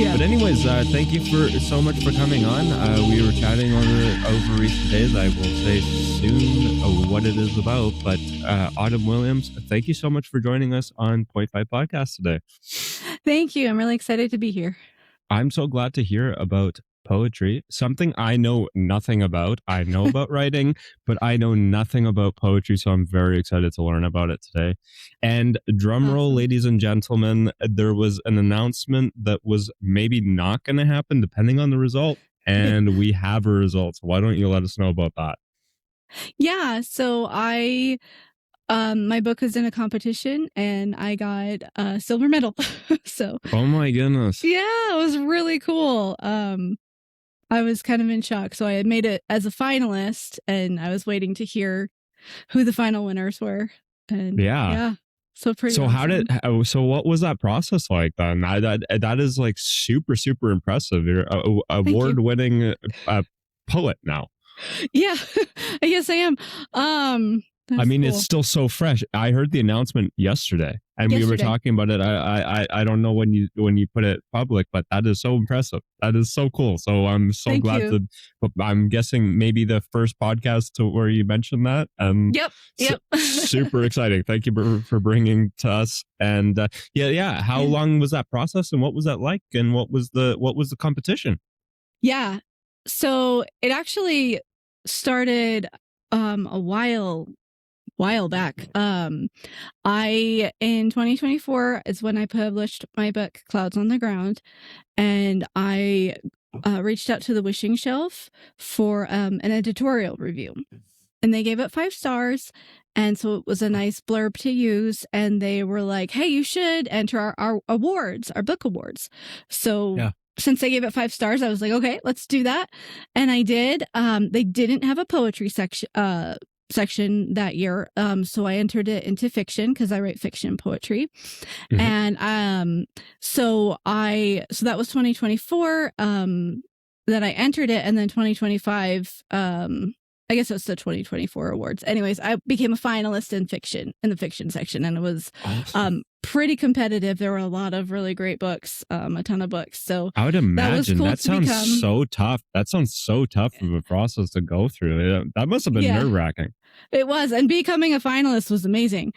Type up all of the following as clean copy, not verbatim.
Yeah. But anyways, thank you for so much for coming on. We were chatting over recent days. I will say soon what it is about. But Autumn Williams, thank you so much for joining us on POINT5 Podcast today. Thank you. I'm really excited to be here. I'm so glad to hear about poetry, something I know nothing about. I know about writing, but I know nothing about poetry, so I'm very excited to learn about it today. And drum roll, Awesome. ladies and gentlemen, there was an announcement that was maybe not going to happen depending on the result, and we have a result. So why don't you let us know about that? Yeah, so my book was in a competition and I got a silver medal. So Oh my goodness. yeah, it was really cool. I was kind of in shock. So I had made it as a finalist and I was waiting to hear who the final winners were. And Yeah. so pretty So awesome. so what was that process like then? That is like super, super impressive. You're a award-winning poet now. Yeah, I guess I am. I mean, cool. It's still so fresh. I heard the announcement yesterday, and we were talking about it. I don't know when you put it public, but that is so impressive. That is so cool. So I'm so Thank glad you. I'm guessing maybe the first podcast to where you mentioned that. Yep. Super exciting. Thank you for bringing to us. And yeah. How long was that process, and what was that like, and what was the competition? Yeah. So it actually started a while back. In 2024 is when I published my book Clouds on the Ground, and I reached out to the Wishing Shelf for an editorial review, and they gave it 5 stars. And so it was a nice blurb to use, and they were like, hey, you should enter our awards, our book awards. So since they gave it 5 stars, I was like, okay, let's do that. And I did. They didn't have a poetry section that year. So I entered it into fiction because I write fiction poetry. Mm-hmm. And so that was 2024 that I entered it, and then 2025 I guess it was the 2024 awards. Anyways, I became a finalist in the fiction section, and it was pretty competitive. There were a lot of really great books, a ton of books. So I would imagine that sounds so tough. That sounds so tough of a process to go through. That must have been nerve-wracking. It was, and becoming a finalist was amazing.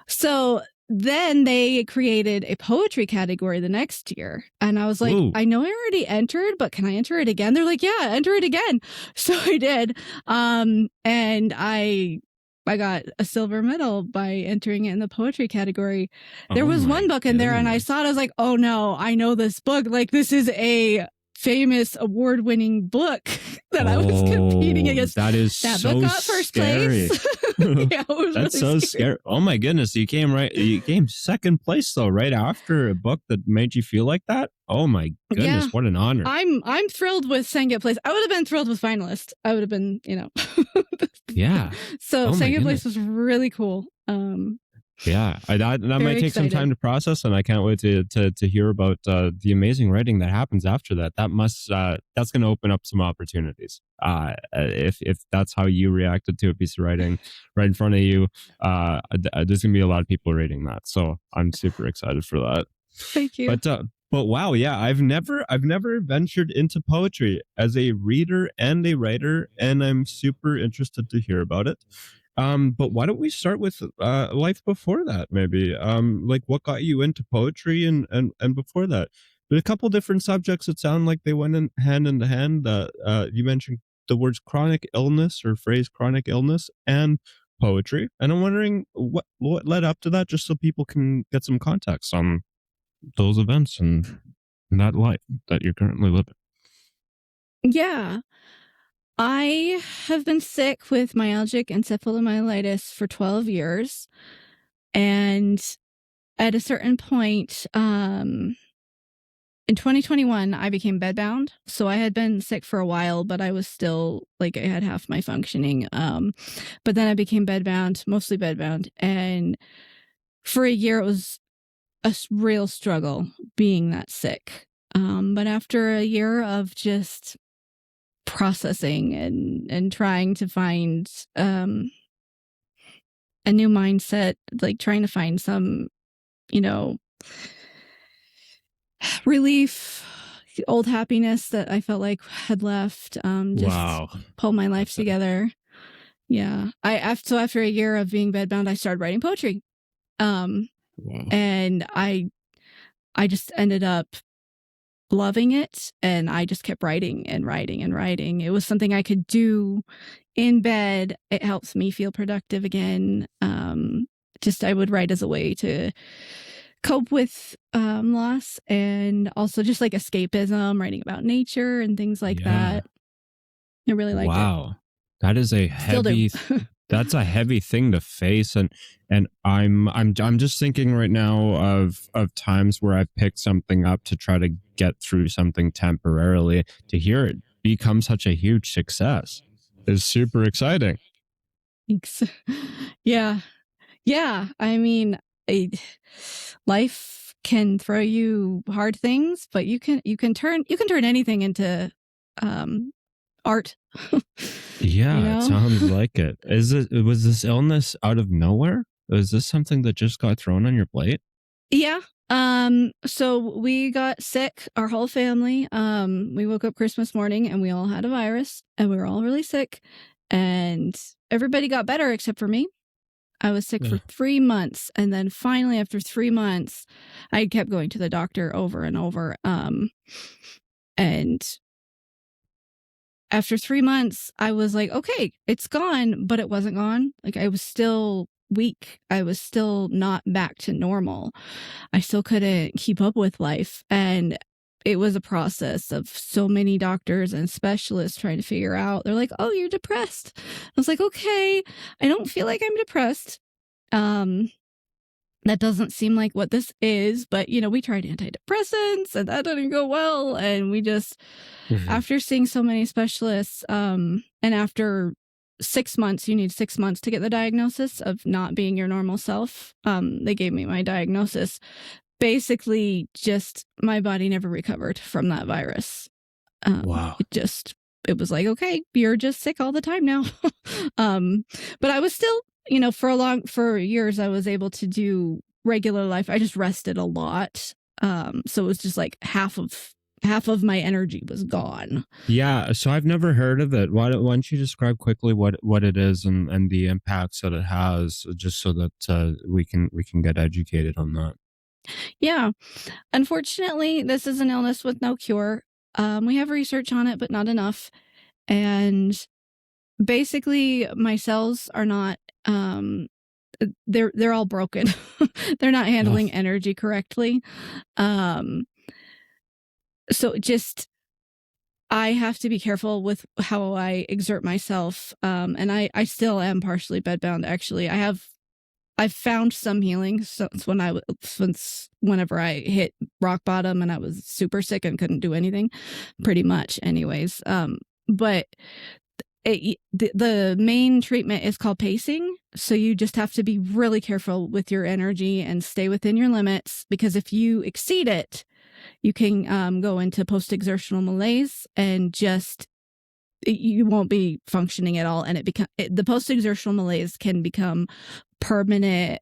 So then they created a poetry category the next year. And I was like, ooh, I know I already entered, but can I enter it again? They're like, yeah, enter it again. So I did. And I got a silver medal by entering it in the poetry category. There was one book in there, and I saw it. I was like, oh no, I know this book. Like, this is a famous award-winning book that I was competing against. That book got first scary. place. Yeah, that's really so scary. Oh my goodness, you came second place though, right after a book that made you feel like that. Oh my goodness, what an honor. I'm thrilled with second place. I would have been thrilled with finalist. I would have been, Yeah. So second place was really cool. Yeah, that might take some time to process, and I can't wait to hear about the amazing writing that happens after that. That's going to open up some opportunities. If that's how you reacted to a piece of writing right in front of you, there's going to be a lot of people reading that. So I'm super excited for that. Thank you. But wow, yeah, I've never ventured into poetry as a reader and a writer, and I'm super interested to hear about it. But why don't we start with life before that, maybe? Like, what got you into poetry and before that? But a couple different subjects that sound like they went hand in hand. You mentioned the words chronic illness or phrase chronic illness and poetry, and I'm wondering what led up to that, just so people can get some context on those events and that life that you're currently living. Yeah. I have been sick with myalgic encephalomyelitis for 12 years. And at a certain point, in 2021, I became bedbound. So I had been sick for a while, but I was still, I had half my functioning. But then I became bedbound, mostly bedbound. And for a year, it was a real struggle being that sick. But after a year of just processing and trying to find a new mindset, trying to find some relief, old happiness that I felt like had left. Just pull my life together. Yeah. So after a year of being bedbound, I started writing poetry. And I just ended up loving it, and I just kept writing and writing and writing. It was something I could do in bed. It helps me feel productive again. I would write as a way to cope with loss, and also just like escapism, writing about nature and things like that. I really liked it. Wow. That is a heavy that's a heavy thing to face, and I'm just thinking right now of times where I've picked something up to try to get through something temporarily. To hear it become such a huge success is super exciting. Thanks. Yeah. I mean, life can throw you hard things, but you can turn anything into art. Yeah, it sounds like it. Was this illness out of nowhere? Was this something that just got thrown on your plate? Yeah. So we got sick, our whole family. We woke up Christmas morning and we all had a virus, and we were all really sick, and everybody got better except for me. I was sick for 3 months, and then finally after 3 months, I kept going to the doctor over and over. And after 3 months, I was like, okay, it's gone, but it wasn't gone. Like, I was still weak. I was still not back to normal. I still couldn't keep up with life. And it was a process of so many doctors and specialists trying to figure out. They're like, oh, you're depressed. I was like, okay, I don't feel like I'm depressed. That doesn't seem like what this is, but we tried antidepressants and that didn't go well. And we just, after seeing so many specialists, and after 6 months, you need 6 months to get the diagnosis of not being your normal self. They gave me my diagnosis. Basically, just my body never recovered from that virus. Wow. It was like, okay, you're just sick all the time now. But I was still, for years, I was able to do regular life. I just rested a lot. So it was just like half of my energy was gone. Yeah. So I've never heard of it. Why don't you describe quickly what it is and the impacts that it has, just so that we can get educated on that. Yeah. Unfortunately, this is an illness with no cure. We have research on it, but not enough. And basically, my cells are not, they're all broken. They're not handling energy correctly. So I have to be careful with how I exert myself. And I still am partially bedbound. Actually, I've found some healing since whenever I hit rock bottom and I was super sick and couldn't do anything, pretty much anyways. But the main treatment is called pacing. So you just have to be really careful with your energy and stay within your limits, because if you exceed it, you can go into post-exertional malaise and you won't be functioning at all. And the post-exertional malaise can become permanent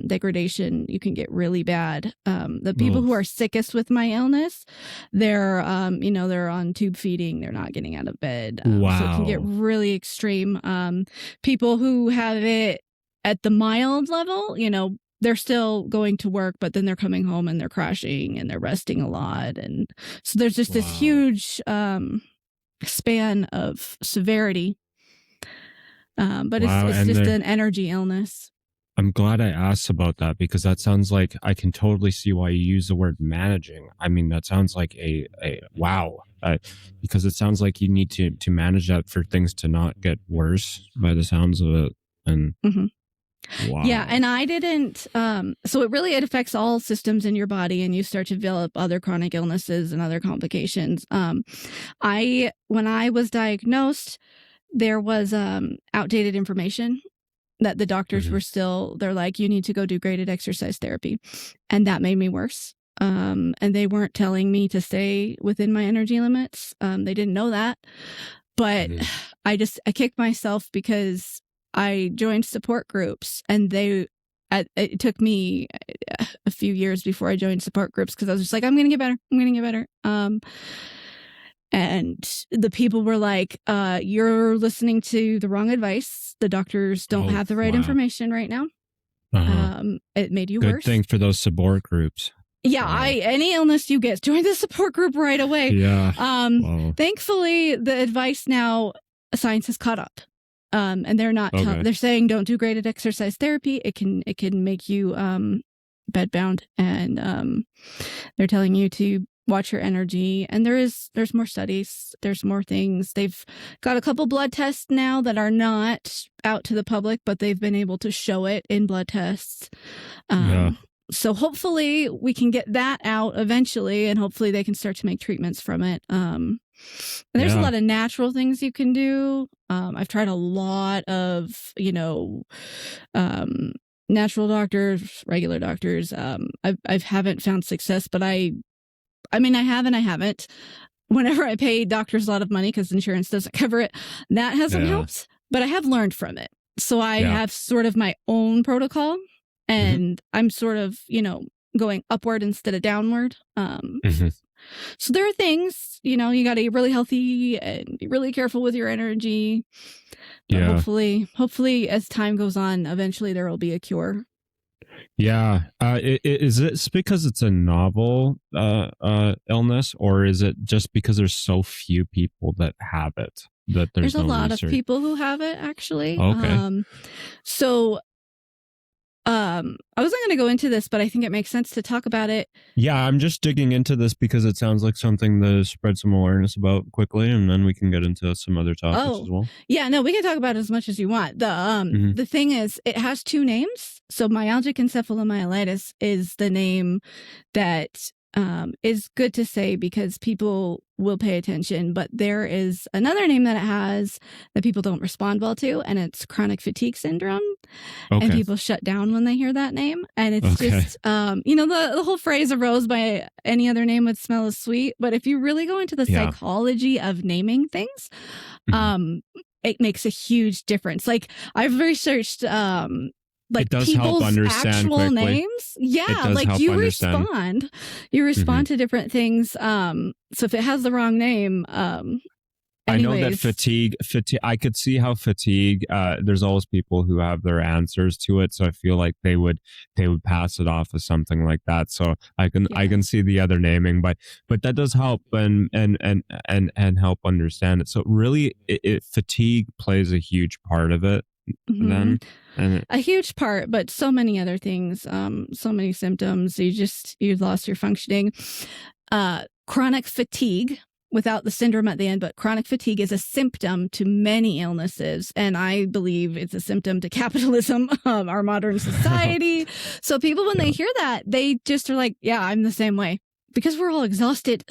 degradation. You can get really bad. The people who are sickest with my illness, they're on tube feeding. They're not getting out of bed. So it can get really extreme. People who have it at the mild level, they're still going to work, but then they're coming home and they're crashing and they're resting a lot. And so there's just this huge span of severity. But it's just an energy illness. I'm glad I asked about that, because that sounds like I can totally see why you use the word managing. I mean, that sounds like a wow, because it sounds like you need to manage that for things to not get worse by the sounds of it. And wow. Yeah, and I didn't. So it affects all systems in your body, and you start to develop other chronic illnesses and other complications. When I was diagnosed, there was outdated information that the doctors were still. They're like, you need to go do graded exercise therapy, and that made me worse. And they weren't telling me to stay within my energy limits. They didn't know that, but I kicked myself because I joined support groups, and it took me a few years before I joined support groups because I was just like, I'm going to get better. I'm going to get better. And the people were like, you're listening to the wrong advice. The doctors don't have the right information right now. It made you worse. Good thing for those support groups. Yeah, any illness you get, join the support group right away. Yeah. Thankfully, the advice now, science has caught up. And they're not. They're saying don't do graded exercise therapy. It can make you bedbound, and they're telling you to watch your energy. And there's more studies. There's more things. They've got a couple blood tests now that are not out to the public, but they've been able to show it in blood tests. So hopefully we can get that out eventually, and hopefully they can start to make treatments from it. And there's a lot of natural things you can do. I've tried a lot of, natural doctors, regular doctors. I haven't found success, but I have and I haven't. Whenever I pay doctors a lot of money because insurance doesn't cover it, that hasn't helped. But I have learned from it. So I have sort of my own protocol, and I'm sort of, going upward instead of downward. So there are things, you got to be really healthy and be really careful with your energy. But hopefully as time goes on, eventually there will be a cure. Yeah. Is it because it's a novel illness, or is it just because there's so few people that have it that there's a no lot research? of people who have it, actually. Okay. I wasn't going to go into this, but I think it makes sense to talk about it. Yeah, I'm just digging into this because it sounds like something to spread some awareness about quickly, and then we can get into some other topics as well. Yeah, no, we can talk about it as much as you want. The thing is, it has two names. So myalgic encephalomyelitis is the name that is good to say because people will pay attention, but there is another name that it has that people don't respond well to, and it's chronic fatigue syndrome. And people shut down when they hear that name. And it's just, the whole phrase arose by any other name would smell as sweet. But if you really go into the psychology of naming things, it makes a huge difference. Like I've researched, like it does people's help understand actual quickly. names. Yeah, like you respond to different things. So if it has the wrong name, I know that fatigue, I could see how fatigue, there's always people who have their answers to it. So I feel like they would pass it off as something like that. So I can see the other naming, but that does help and help understand it. So really fatigue plays a huge part of it. Then a huge part, but so many other things, so many symptoms. You lost your functioning. Chronic fatigue without the syndrome at the end, but chronic fatigue is a symptom to many illnesses, and I believe it's a symptom to capitalism, our modern society. So people, when they hear that, they just are like, yeah, I'm the same way, because we're all exhausted.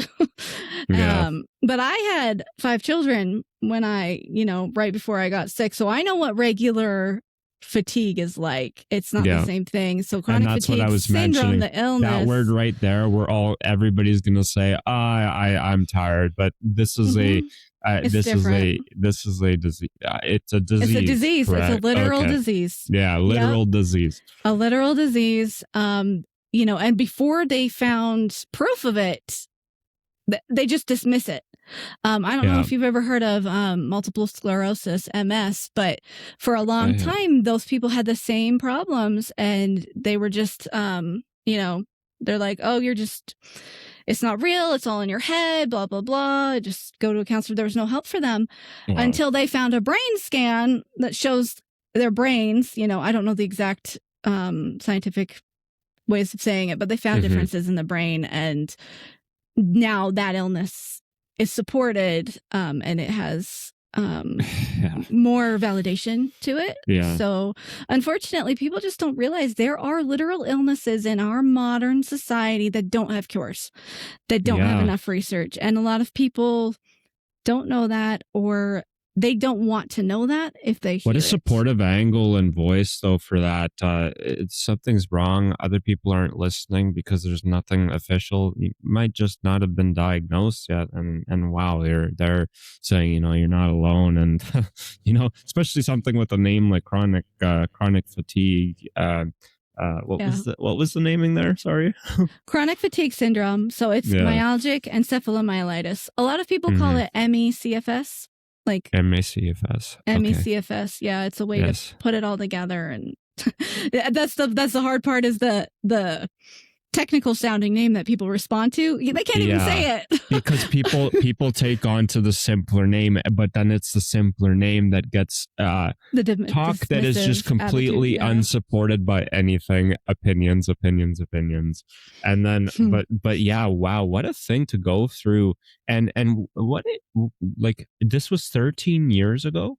But I had 5 children when right before I got sick. So I know what regular fatigue is like. It's not the same thing. So chronic fatigue syndrome, the illness. That word right there, everybody's going to say, I'm tired, but this is this is a disease. It's a disease. It's a disease. Correct? It's a literal disease. Yeah, literal disease. A literal disease. And before they found proof of it, they just dismiss it. I don't know if you've ever heard of multiple sclerosis, MS, but for a long time, those people had the same problems, and they were just, they're like, oh, it's not real. It's all in your head, blah, blah, blah. Just go to a counselor. There was no help for them until they found a brain scan that shows their brains. I don't know the exact scientific ways of saying it, but they found differences in the brain, and now that illness is supported, and it has more validation to it. So unfortunately, people just don't realize there are literal illnesses in our modern society that don't have cures, that don't have enough research. And a lot of people don't know that, or they don't want to know that if they hear What a supportive angle and voice, though, for that. Something's wrong. Other people aren't listening because there's nothing official. You might just not have been diagnosed yet. And wow, they're saying, you're not alone. And, especially something with a name like chronic fatigue. What was the naming there? Sorry. Chronic fatigue syndrome. So it's myalgic encephalomyelitis. A lot of people call it ME/CFS. Like ME/CFS. ME/CFS. Yeah, it's a way to put it all together, and that's the hard part is the technical sounding name that people respond to. They can't even say it because people take on to the simpler name, but then it's the simpler name that gets talk that is just completely unsupported by anything. Opinions, and then but yeah, wow, what a thing to go through. And what it, like this was 13 years ago,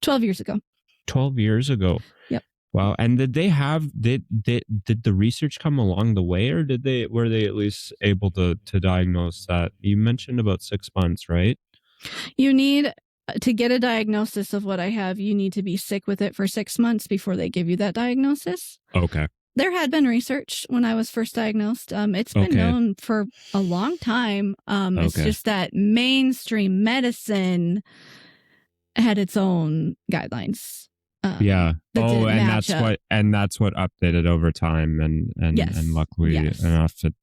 12 years ago. 12 years ago. Yep. Wow. And did the research come along the way, or were they at least able to diagnose that? You mentioned about 6 months, right? You need to get a diagnosis of what I have. You need to be sick with it for 6 months before they give you that diagnosis. Okay. There had been research when I was first diagnosed. It's been known for a long time. It's just that mainstream medicine had its own guidelines. That's what updated over time, and luckily enough, it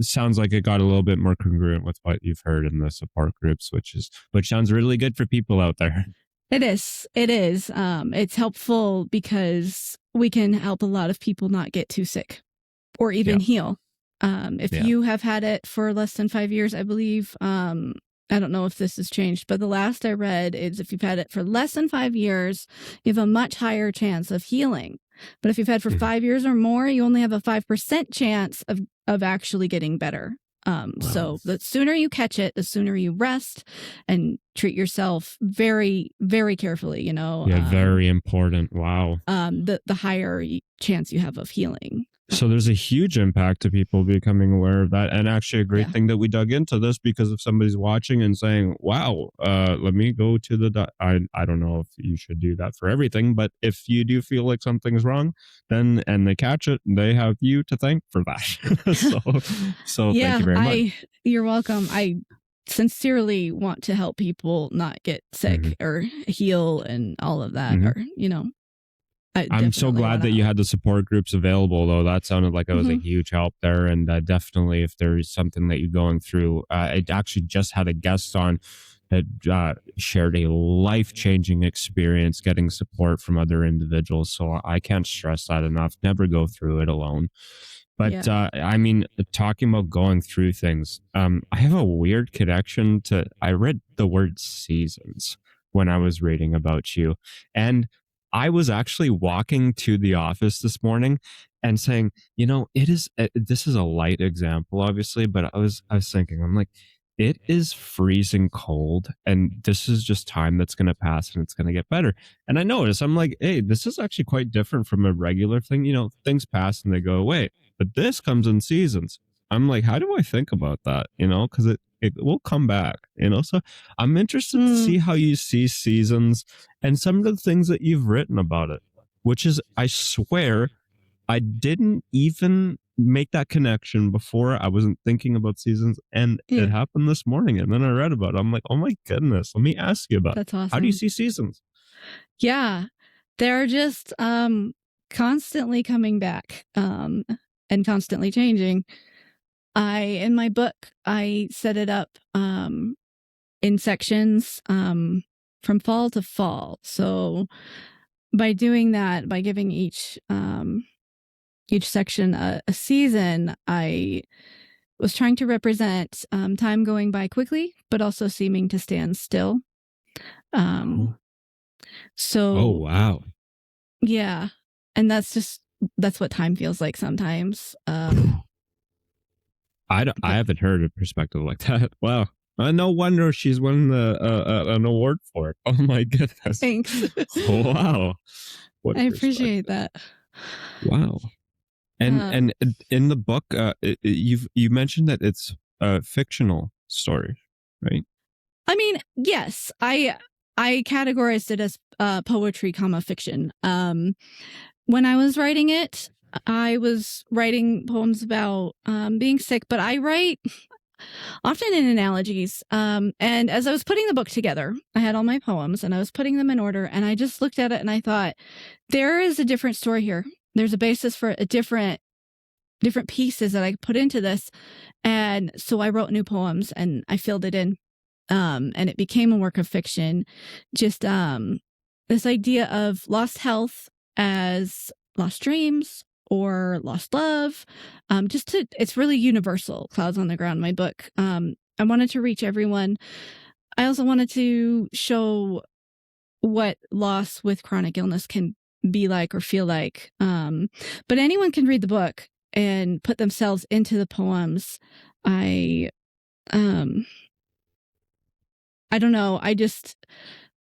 sounds like it got a little bit more congruent with what you've heard in the support groups, which sounds really good for people out there. It is. It's helpful because we can help a lot of people not get too sick or even heal. If you have had it for less than 5 years, I believe, I don't know if this has changed, but the last I read is if you've had it for less than 5 years, you have a much higher chance of healing. But if you've had for 5 years or more, you only have a 5% chance of actually getting better. So the sooner you catch it, the sooner you rest and treat yourself very, very carefully, very important. Wow. The higher chance you have of healing. So there's a huge impact to people becoming aware of that. And actually a great thing that we dug into this, because if somebody's watching and saying, wow, let me go to I don't know if you should do that for everything, but if you do feel like something's wrong, then, and they catch it, they have you to thank for that. so thank you very much. You're welcome. I sincerely want to help people not get sick or heal and all of that, or, I'm so glad that you had the support groups available, though. That sounded like it was a huge help there. And definitely, if there is something that you're going through, I actually just had a guest on that shared a life-changing experience getting support from other individuals. So I can't stress that enough. Never go through it alone. But I mean, talking about going through things, I have a weird connection to, I read the word seasons when I was reading about you. And I was actually walking to the office this morning and saying, this is a light example, obviously, but I was thinking, I'm like, it is freezing cold, and this is just time that's going to pass and it's going to get better. And I noticed, I'm like, hey, this is actually quite different from a regular thing. Things pass and they go away, but this comes in seasons. I'm like, how do I think about that? Because it will come back, so I'm interested to see how you see seasons and some of the things that you've written about it, which is, I swear, I didn't even make that connection before. I wasn't thinking about seasons, and it happened this morning, and then I read about it. I'm like, oh my goodness, let me ask you about it. That's awesome. How do you see seasons? Yeah, they're just constantly coming back and constantly changing. In my book, I set it up in sections from fall to fall. So by doing that, by giving each section a season, I was trying to represent time going by quickly, but also seeming to stand still. So, oh wow, yeah, and that's what time feels like sometimes. I haven't heard a perspective like that. Wow. No wonder she's won an award for it. Oh my goodness. Thanks. Wow. I appreciate that. Wow. And in the book, you mentioned that it's a fictional story, right? I mean, yes, I categorized it as poetry, fiction. When I was writing it, I was writing poems about being sick, but I write often in analogies. And as I was putting the book together, I had all my poems and I was putting them in order, and I just looked at it and I thought, there is a different story here. there's a basis for a different pieces that I put into this. And so I wrote new poems and I filled it in. And it became a work of fiction. Just this idea of lost health as lost dreams or lost love. It's really universal. Clouds on the Ground, my book. I wanted to reach everyone. I also wanted to show what loss with chronic illness can be like or feel like. But anyone can read the book and put themselves into the poems. I don't know.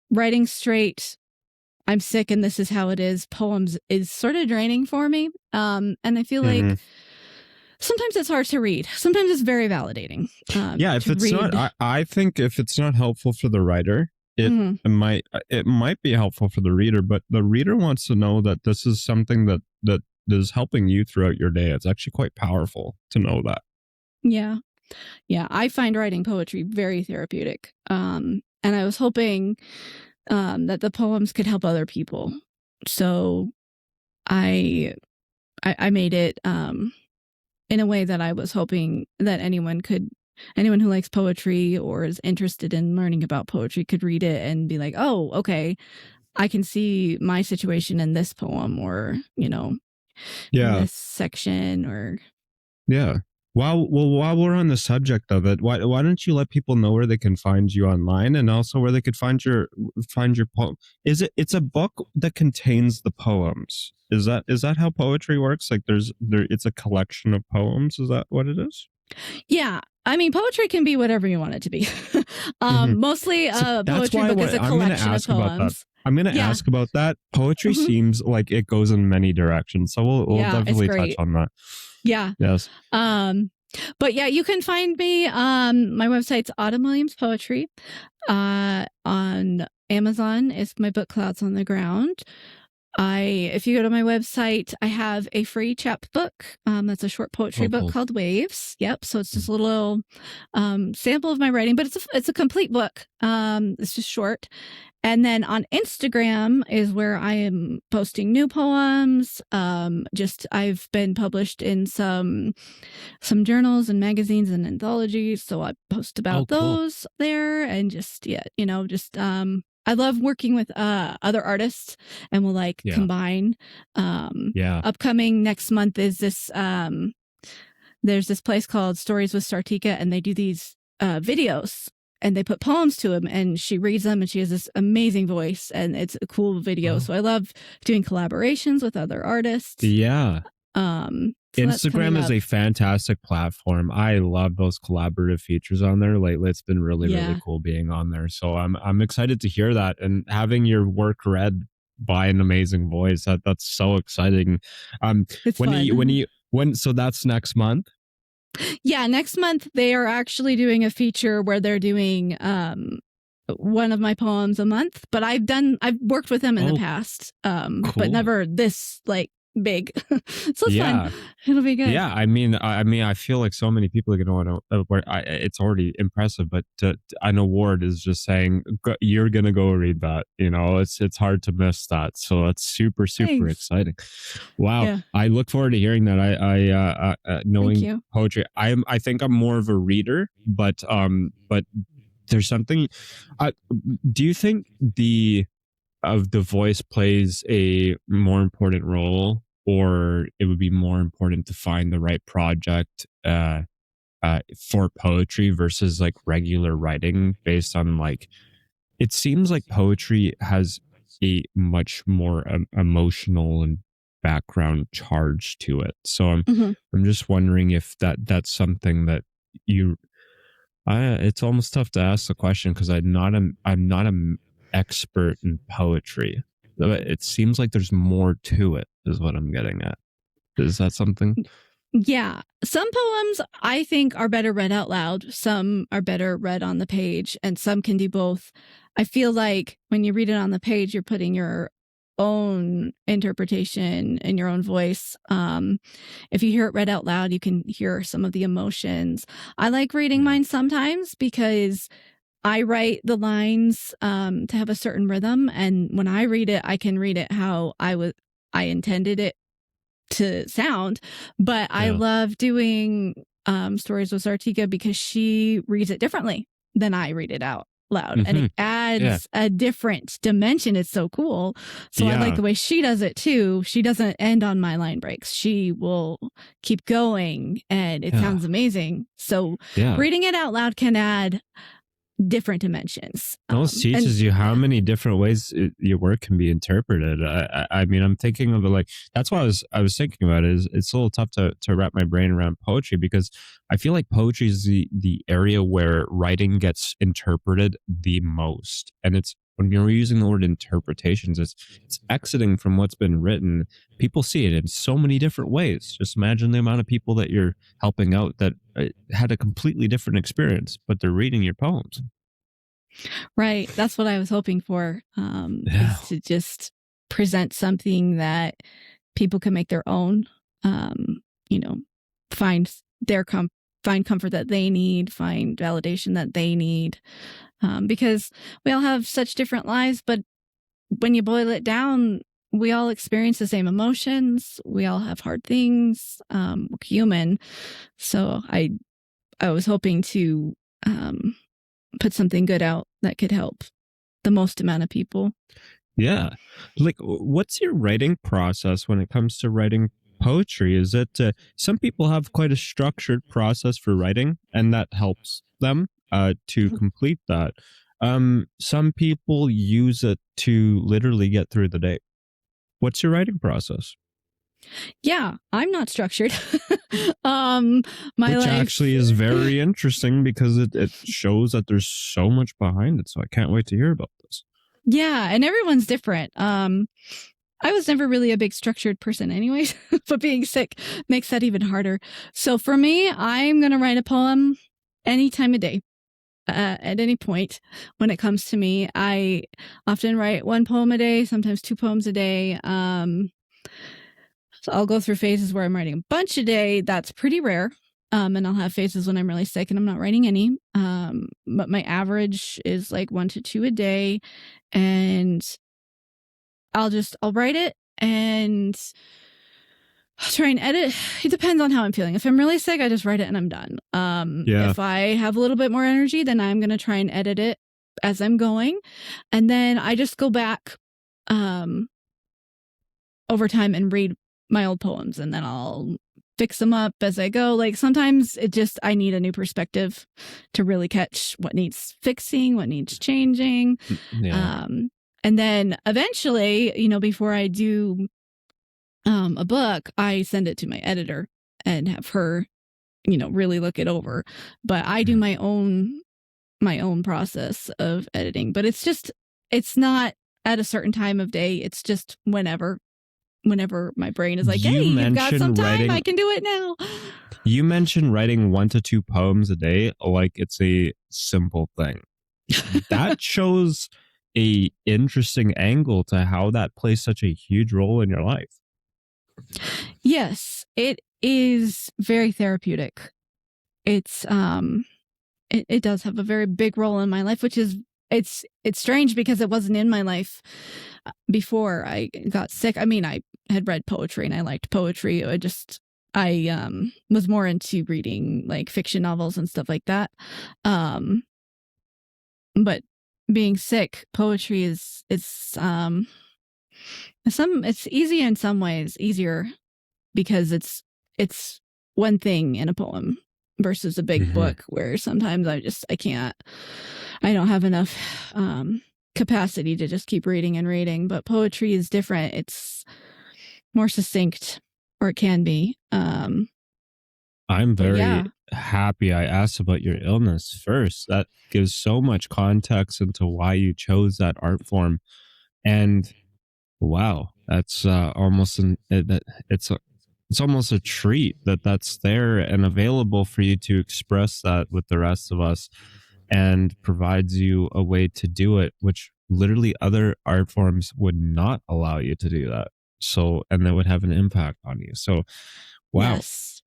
Writing straight, I'm sick and this is how it is, poems is sort of draining for me. And I feel like sometimes it's hard to read. Sometimes it's very validating. If it's not, I think if it's not helpful for the writer, it might be helpful for the reader, but the reader wants to know that this is something that is helping you throughout your day. It's actually quite powerful to know that. Yeah. I find writing poetry very therapeutic. And I was hoping that the poems could help other people. So I made it in a way that I was hoping that anyone who likes poetry or is interested in learning about poetry could read it and be like, oh, okay, I can see my situation in this poem or, in this section or. Yeah. While we're on the subject of it, why don't you let people know where they can find you online and also where they could find your poem? It's a book that contains the poems. Is that how poetry works? Like it's a collection of poems. Is that what it is? Yeah. I mean, poetry can be whatever you want it to be. Mostly poetry book is a collection of poems. I'm going to ask about that. Poetry seems like it goes in many directions. So we'll definitely touch on that. Yeah. Yes. But yeah, you can find me. My website's Autumn Williams Poetry. On Amazon is my book Clouds on the Ground. If you go to my website, I have a free chapbook. That's a short poetry book called Waves. Yep. So it's just a little sample of my writing, but it's a complete book. It's just short. And then on Instagram is where I am posting new poems. I've been published in some journals and magazines and anthologies. So I post about those there and I love working with other artists and we'll combine. Upcoming next month is this, there's this place called Stories with Sartika and they do these videos. And they put poems to him and she reads them and she has this amazing voice and it's a cool video. So I love doing collaborations with other artists. Yeah. Instagram is a fantastic platform. I love those collaborative features on there lately. It's been really cool being on there. So I'm excited to hear that and having your work read by an amazing voice. That's so exciting. It's fun. So that's next month? Yeah, next month they are actually doing a feature where they're doing one of my poems a month. But I've worked with them in the past, but never this big. So it's fun. It'll be good. Yeah, I mean, I feel like so many people are going to. It's already impressive, but an award is just saying you're going to go read that. It's hard to miss that. So it's super exciting. Wow, yeah. I look forward to hearing that. I knowing poetry. I think I'm more of a reader, but there's something. Do you think the voice plays a more important role, or it would be more important to find the right project for poetry versus regular writing based on it seems like poetry has a much more emotional and background charge to it. So I'm just wondering if that's something that you it's almost tough to ask the question because I'm not a expert in poetry. It seems like there's more to it is what I'm getting at. Is that something? Yeah. Some poems I think are better read out loud. Some are better read on the page and some can do both. I feel like when you read it on the page, you're putting your own interpretation in your own voice. If you hear it read out loud, you can hear some of the emotions. I like reading mine sometimes because I write the lines to have a certain rhythm, and when I read it, I can read it how I intended it to sound, but I love doing stories with Sartika because she reads it differently than I read it out loud, and it adds a different dimension. It's so cool. So I like the way she does it too. She doesn't end on my line breaks. She will keep going, and it sounds amazing. So reading it out loud can add different dimensions. It also teaches you how many different ways your work can be interpreted. I mean, I'm thinking of it like, that's why I was thinking about it. It's a little tough to wrap my brain around poetry, because I feel like poetry is the area where writing gets interpreted the most. And it's, when you're using the word interpretations, it's exiting from what's been written. People see it in so many different ways. Just imagine the amount of people that you're helping out that had a completely different experience, but they're reading your poems. Right. That's what I was hoping for, is to just present something that people can make their own, find comfort that they need, find validation that they need. Because we all have such different lives, but when you boil it down, we all experience the same emotions. We all have hard things. We're human. So I was hoping to put something good out that could help the most amount of people. Yeah. Like, what's your writing process when it comes to writing poetry? Is it, some people have quite a structured process for writing, and that helps them to complete that. Some people use it to literally get through the day. What's your writing process? Yeah, I'm not structured. Which actually is very interesting, because it shows that there's so much behind it. So I can't wait to hear about this. Yeah, and everyone's different. I was never really a big structured person anyways, but being sick makes that even harder. So for me, I'm going to write a poem any time of day. At any point when it comes to me, I often write one poem a day, sometimes 2 poems a day. So I'll go through phases where I'm writing a bunch a day. That's pretty rare. And I'll have phases when I'm really sick and I'm not writing any. But my average is like 1 to 2 a day. And I'll write it and I'll try and edit. It depends on how I'm feeling. If I'm really sick, I just write it and I'm done. If I have a little bit more energy, then I'm going to try and edit it as I'm going. And then I just go back over time and read my old poems, and then I'll fix them up as I go. Like sometimes I need a new perspective to really catch what needs fixing, what needs changing. Yeah. And then eventually, before I do a book, I send it to my editor and have her, really look it over. But I do my own process of editing. But it's not at a certain time of day. It's just whenever my brain is like, hey, you've got some time, I can do it now. You mentioned writing 1 to 2 poems a day like it's a simple thing. That shows a interesting angle to how that plays such a huge role in your life. Yes, it is very therapeutic. It's it does have a very big role in my life, which is it's strange because it wasn't in my life before I got sick. I mean, I had read poetry and I liked poetry. I was more into reading like fiction novels and stuff like that. But being sick, poetry it's easy in some ways, easier because it's one thing in a poem versus a big book where sometimes I don't have enough capacity to just keep reading and reading. But poetry is different. It's more succinct, or it can be. I'm very happy I asked about your illness first. That gives so much context into why you chose that art form. And wow, that's almost it's almost a treat that's there and available for you to express that with the rest of us, and provides you a way to do it, which literally other art forms would not allow you to do that. So, and that would have an impact on you. So, wow. Yes.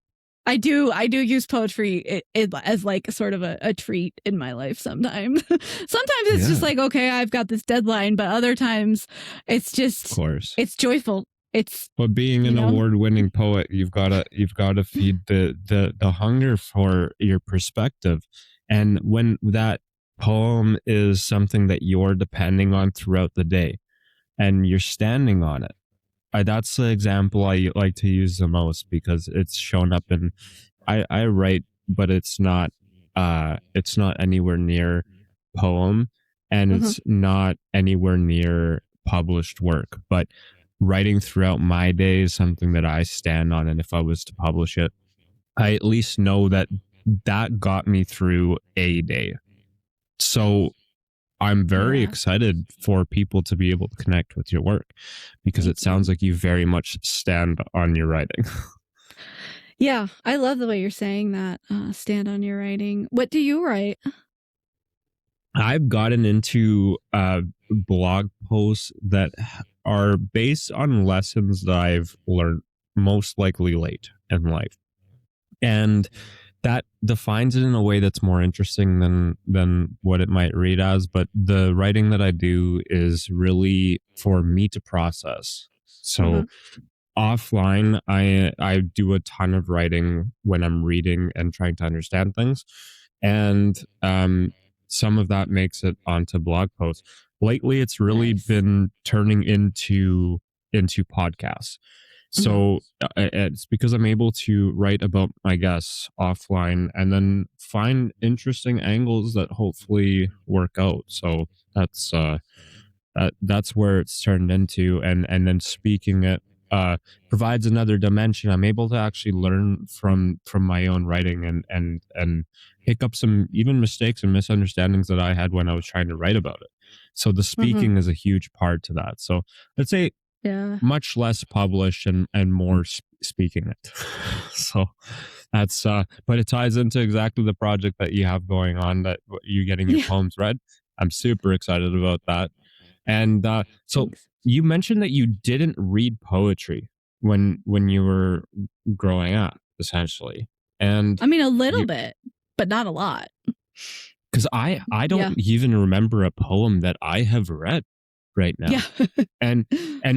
I do use poetry as like sort of a treat in my life sometimes. Sometimes it's just like, okay, I've got this deadline, but other times it's just, of course, it's joyful. But being an award-winning poet, you've got to feed the hunger for your perspective. And when that poem is something that you're depending on throughout the day and you're standing on it, that's the example I like to use the most, because it's shown up in I write, but it's not anywhere near poem, and it's not anywhere near published work. But writing throughout my day is something that I stand on, and if I was to publish it, I at least know that got me through a day. So I'm very excited for people to be able to connect with your work, because it sounds like you very much stand on your writing. Yeah, I love the way you're saying that. Stand on your writing. What do you write? I've gotten into blog posts that are based on lessons that I've learned, most likely late in life. And that defines it in a way that's more interesting than what it might read as. But the writing that I do is really for me to process. So offline, I do a ton of writing when I'm reading and trying to understand things. And some of that makes it onto blog posts. Lately, it's really been turning into podcasts. So it's because I'm able to write about my guests offline and then find interesting angles that hopefully work out. So that's where it's turned into, and then speaking it provides another dimension. I'm able to actually learn from my own writing and pick up some even mistakes and misunderstandings that I had when I was trying to write about it. So the speaking is a huge part to that. So let's say much less published and more speaking it. So that's but it ties into exactly the project that you have going on, that you're getting your poems read. I'm super excited about that. And so you mentioned that you didn't read poetry when you were growing up, essentially. And I mean, a little bit, but not a lot. Because I don't even remember a poem that I have read right now. and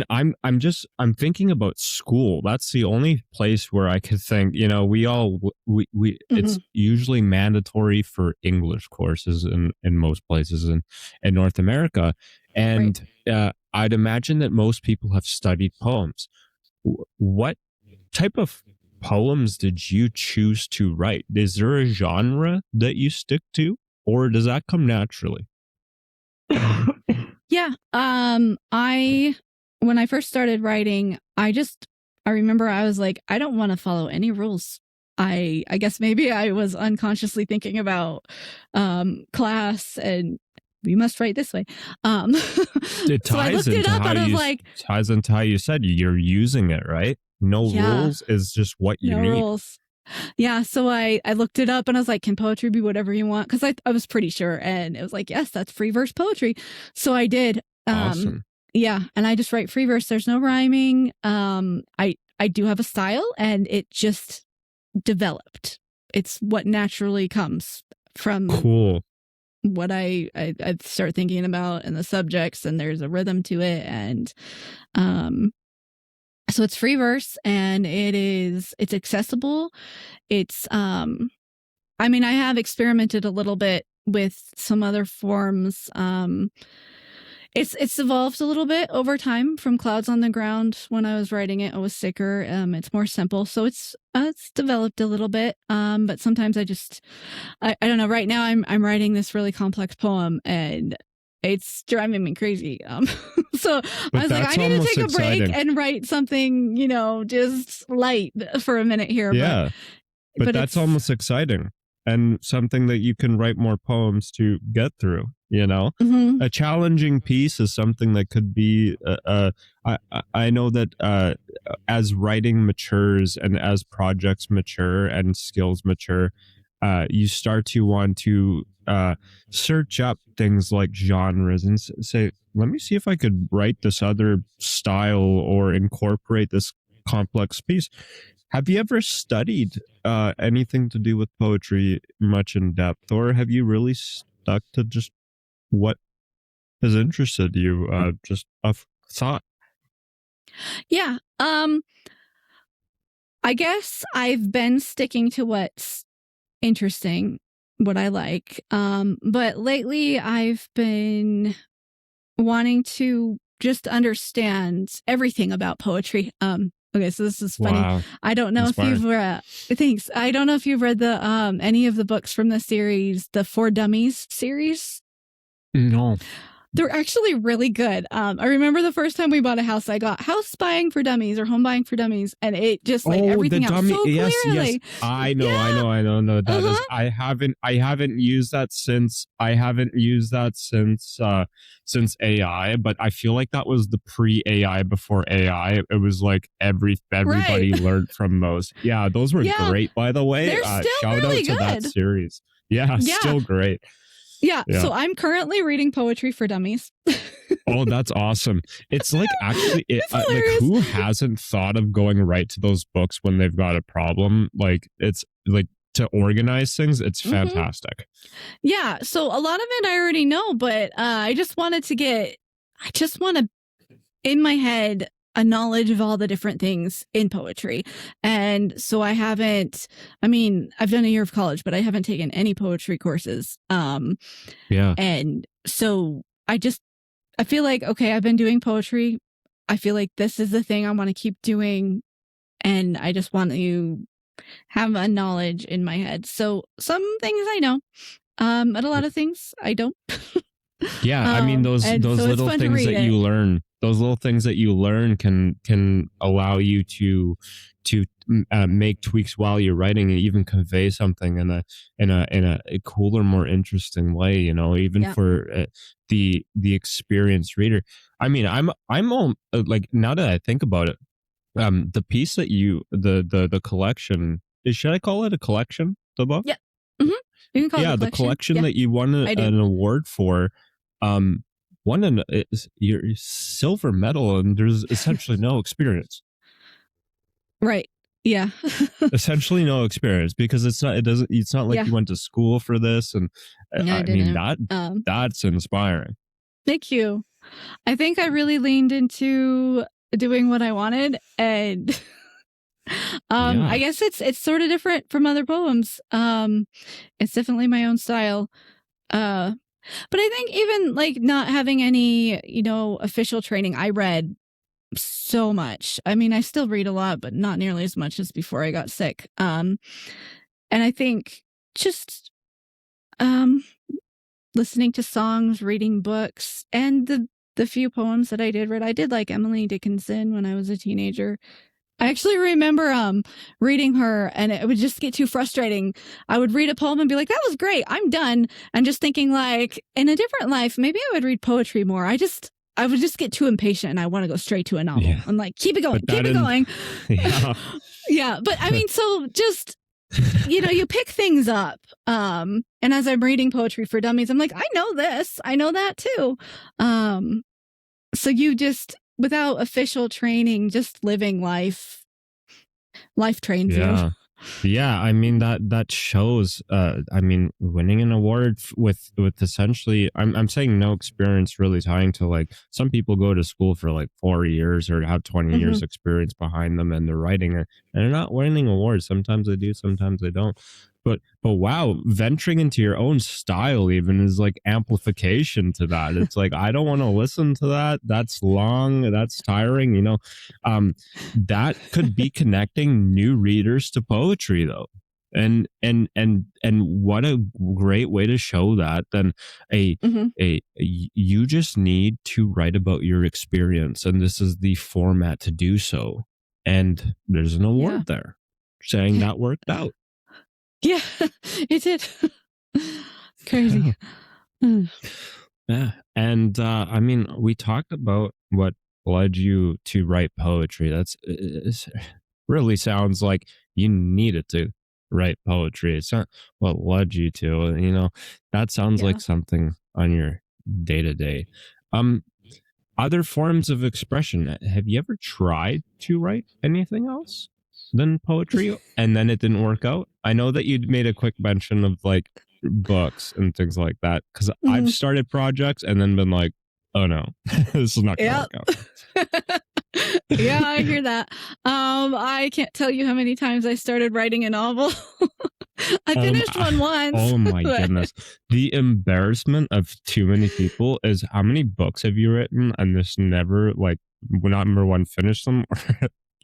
I'm thinking about school. That's the only place where I could think, we it's usually mandatory for English courses in most places in North America. And I'd imagine that most people have studied poems. What type of poems did you choose to write? Is there a genre that you stick to, or does that come naturally? Yeah. When I first started writing, I remember I was like, I don't want to follow any rules. I guess maybe I was unconsciously thinking about class and we must write this way. It ties so I looked it up and I was like, ties into how you said you're using it, right? No rules is just what you need. Rules. Yeah, so I looked it up and I was like, can poetry be whatever you want? Because I was pretty sure, and it was like, yes, that's free verse poetry. So I did. Awesome. Yeah, and I just write free verse. There's no rhyming. I do have a style, and it just developed. It's what naturally comes from what I start thinking about and the subjects, and there's a rhythm to it, and so it's free verse, and it's accessible. It's I mean, I have experimented a little bit with some other forms. It's evolved a little bit over time from Clouds on the Ground. When I was writing it, I was sicker. It's more simple, so it's developed a little bit. But sometimes I don't know. Right now, I'm writing this really complex poem, and it's driving me crazy. So I was like, I need to take a break and write something, just light for a minute here. Yeah, but that's almost exciting, and something that you can write more poems to get through. A challenging piece is something that could be. I know that as writing matures and as projects mature and skills mature, you start to want to search up things like genres and say, let me see if I could write this other style or incorporate this complex piece. Have you ever studied anything to do with poetry much in depth, or have you really stuck to just what has interested you, just a thought? Yeah. I guess I've been sticking to what's interesting, what I like. But lately I've been wanting to just understand everything about poetry. Okay, so this is funny. Wow. I don't know Inspiring. if you've read thanks. I don't know if you've read the any of the books from the series, the For Dummies series. No. They're actually really good. I remember the first time we bought a house, I got House Buying for Dummies or Home Buying for Dummies, and it just laid everything out so yes, clearly. Yes. I know. No, that is. I haven't used that since since AI, but I feel like that was the pre-AI before AI. It was like everybody learned from those. Yeah, those were great, by the way. They're still shout really out to good. that series. Yeah, still great. Yeah, so I'm currently reading Poetry for Dummies. Oh, that's awesome. It's like actually like who hasn't thought of going right to those books when they've got a problem? Like it's like to organize things, it's fantastic. Yeah, so a lot of it I already know, but I just want to in my head a knowledge of all the different things in poetry. And so I've done a year of college, but I haven't taken any poetry courses. And so I feel like, okay, I've been doing poetry. I feel like this is the thing I want to keep doing. And I just want to have a knowledge in my head. So some things I know, but a lot of things I don't. Yeah, I mean those little things that you learn. Those little things that you learn can allow you to make tweaks while you're writing and even convey something in a cooler, more interesting way. You know, even for the experienced reader. I mean, I'm all, like, now that I think about it, the piece that the collection, should I call it a collection? The book? Yeah. Mm-hmm. You can call it a collection. The collection that you won an award for. Won your silver medal, and there's essentially no experience. Right. Yeah. Essentially no experience, because it's not like you went to school for this, and I mean that's inspiring. Thank you. I think I really leaned into doing what I wanted, and I guess it's sort of different from other poems. It's definitely my own style. But I think even like not having any, official training, I read so much. I mean, I still read a lot, but not nearly as much as before I got sick. And I think just listening to songs, reading books, and the few poems that I did read. I did like Emily Dickinson when I was a teenager. I actually remember reading her, and it would just get too frustrating. I would read a poem and be like, that was great, I'm done. And just thinking, like, in a different life, maybe I would read poetry more. I would just get too impatient, and I want to go straight to a novel. Yeah. I'm like, keep it going. Yeah. Yeah. But I mean, so just, you pick things up. And as I'm reading Poetry for Dummies, I'm like, I know this. I know that too. So you just, without official training, just living life trains you. Yeah, I mean that shows. I mean, winning an award with essentially, I'm saying no experience really tying to, like, some people go to school for like 4 years or have 20 years experience behind them, and they're writing it, and they're not winning awards. Sometimes they do, sometimes they don't. But wow, venturing into your own style even is like amplification to that. It's like, I don't want to listen to that. That's long. That's tiring. That could be connecting new readers to poetry, though. And what a great way to show that than you just need to write about your experience, and this is the format to do so. And there's an award there saying that worked out. Yeah, it did. Crazy. Yeah. And I mean, we talked about what led you to write poetry. It really sounds like you needed to write poetry. It's not what led you to, that sounds like something on your day-to-day. Other forms of expression. Have you ever tried to write anything else than poetry, and then it didn't work out? I know that you'd made a quick mention of like books and things like that, because I've started projects and then been like, oh no, this is not gonna work out. Yeah, I hear that. I can't tell you how many times I started writing a novel. I finished one once. Oh my but- goodness. The embarrassment of too many people is how many books have you written and just never, like, number one, finish them or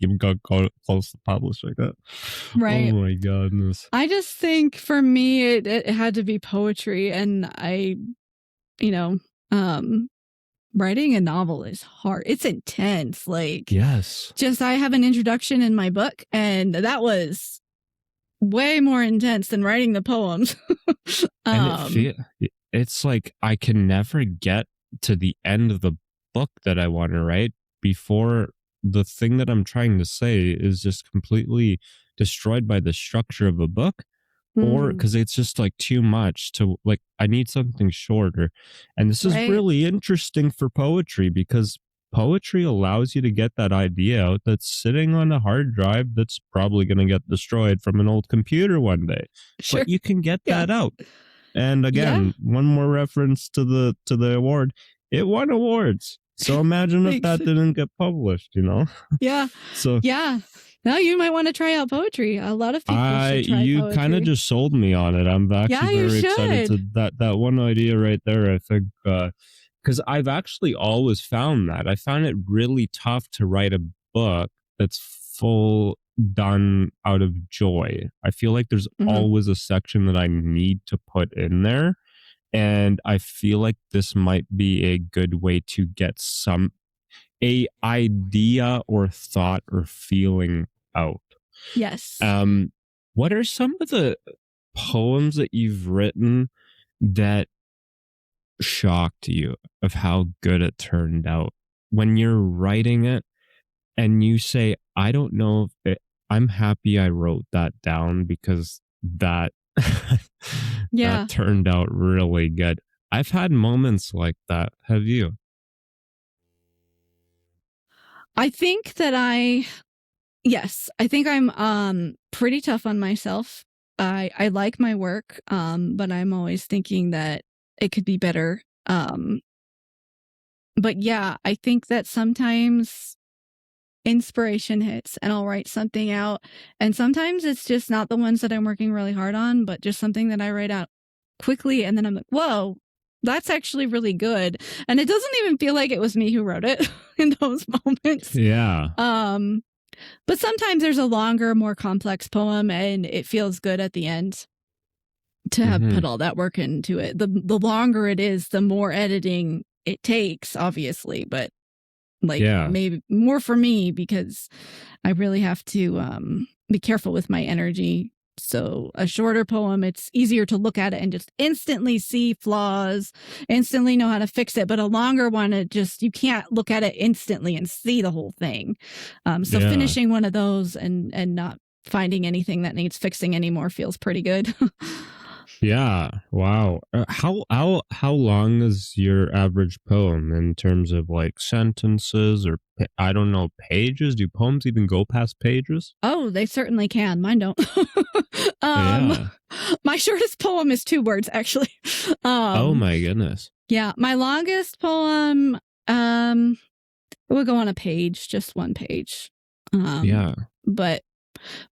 even go close to publish like that? Right. Oh my goodness. I just think for me, it had to be poetry. And writing a novel is hard. It's intense. Like, Yes. just I have an introduction in my book, and that was way more intense than writing the poems. And it's like I can never get to the end of the book that I want to write before the thing that I'm trying to say is just completely destroyed by the structure of a book, or because it's just like too much to, like, I need something shorter. And this is Right. really interesting for poetry because poetry allows you to get that idea out that's sitting on a hard drive that's probably going to get destroyed from an old computer one day. Sure. But you can get Yeah. that out. And again, one more reference to the award. It won awards. So imagine if that didn't get published, Yeah. So yeah. Now you might want to try out poetry. A lot of people should try you poetry. kind of just sold me on it. I'm actually you very excited should. to that one idea right there. I think because I've actually always found that I found it really tough to write a book that's full done out of joy. I feel like there's always a section that I need to put in there. And I feel like this might be a good way to get a idea or thought or feeling out. Yes. What are some of the poems that you've written that shocked you of how good it turned out when you're writing it and you say, I don't know if I'm happy I wrote that down because that that turned out really good. I've had moments like that. Have you? I think that yes, I think I'm pretty tough on myself. I like my work, but I'm always thinking that it could be better. But yeah, I think that sometimes inspiration hits and I'll write something out, and sometimes it's just not the ones that I'm working really hard on, but just something that I write out quickly, and then I'm like, whoa, that's actually really good. And it doesn't even feel like it was me who wrote it in those moments. Yeah. But sometimes there's a longer, more complex poem, and it feels good at the end to have put all that work into it. The longer it is, the more editing it takes, obviously, but maybe more for me because I really have to be careful with my energy. So a shorter poem, it's easier to look at it and just instantly see flaws, instantly know how to fix it. But a longer one, you can't look at it instantly and see the whole thing. So finishing one of those and not finding anything that needs fixing anymore feels pretty good. Yeah. Wow. How long is your average poem in terms of like sentences or I don't know, pages? Do poems even go past pages? Oh, they certainly can. Mine don't. My shortest poem is 2 words, actually. Oh my goodness. Yeah, my longest poem it would go on a page, just 1 page. But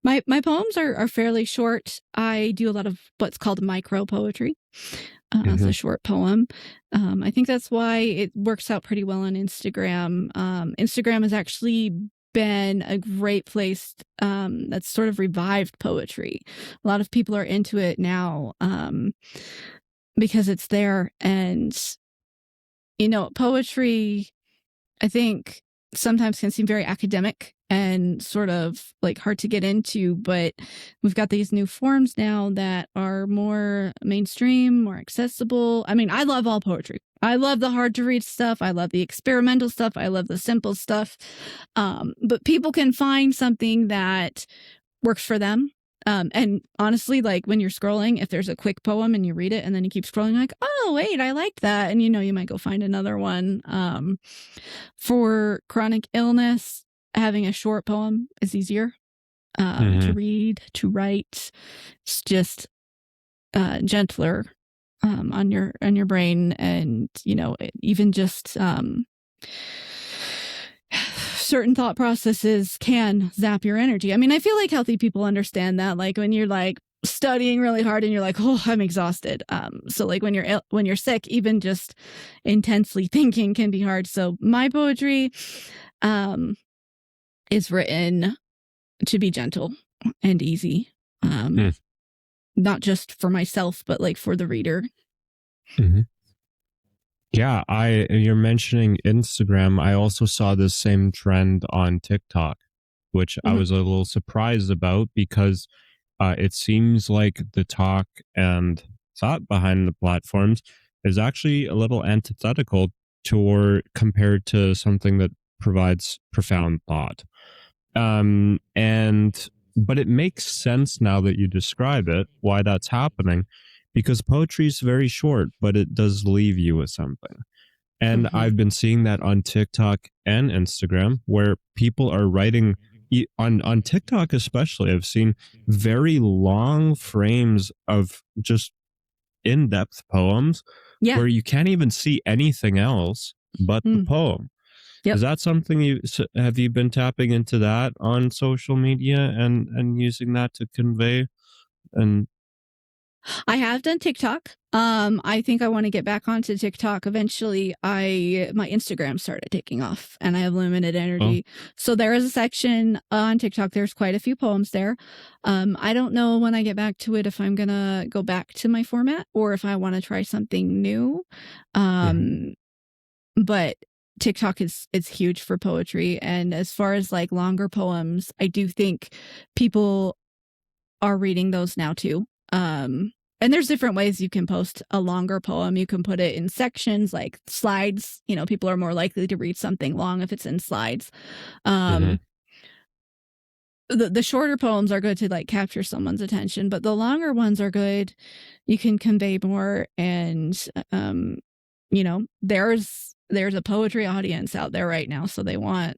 my poems are fairly short. I do a lot of what's called micro poetry. It's a short poem. I think that's why it works out pretty well on Instagram. Instagram has actually been a great place that's sort of revived poetry. A lot of people are into it now because it's there. And, poetry, I think, sometimes can seem very academic and sort of like hard to get into, but we've got these new forms now that are more mainstream, more accessible. I mean, I love all poetry. I love the hard to read stuff. I love the experimental stuff. I love the simple stuff. But people can find something that works for them. And honestly, like when you're scrolling, if there's a quick poem and you read it and then you keep scrolling, like, oh, wait, I liked that. And, you might go find another one. For chronic illness, having a short poem is easier to read, to write. It's just gentler on your brain. And, even just certain thought processes can zap your energy. I mean, I feel like healthy people understand that. Like when you're like studying really hard and you're like, oh, I'm exhausted. So like when you're sick, even just intensely thinking can be hard. So my poetry is written to be gentle and easy. Not just for myself, but like for the reader. Mm-hmm. Yeah, you're mentioning Instagram. I also saw this same trend on TikTok, which I was a little surprised about because it seems like the talk and thought behind the platforms is actually a little antithetical compared to something that provides profound thought. But it makes sense now that you describe it, why that's happening, because poetry is very short, but it does leave you with something. And I've been seeing that on TikTok and Instagram, where people are writing on TikTok, especially. I've seen very long frames of just in-depth poems where you can't even see anything else but the poem. Yep. Is that something have you been tapping into that on social media and using that to convey? And I have done TikTok. I think I want to get back onto TikTok eventually. My Instagram started taking off and I have limited energy. So there is a section on TikTok. There's quite a few poems there. I don't know when I get back to it if I'm going to go back to my format or if I want to try something new. But TikTok is huge for poetry. And as far as like longer poems, I do think people are reading those now too. And there's different ways you can post a longer poem. You can put it in sections like slides. You know, people are more likely to read something long if it's in slides. The shorter poems are good to like capture someone's attention, but the longer ones are good. You can convey more. And, you know, there's a poetry audience out there right now. So they want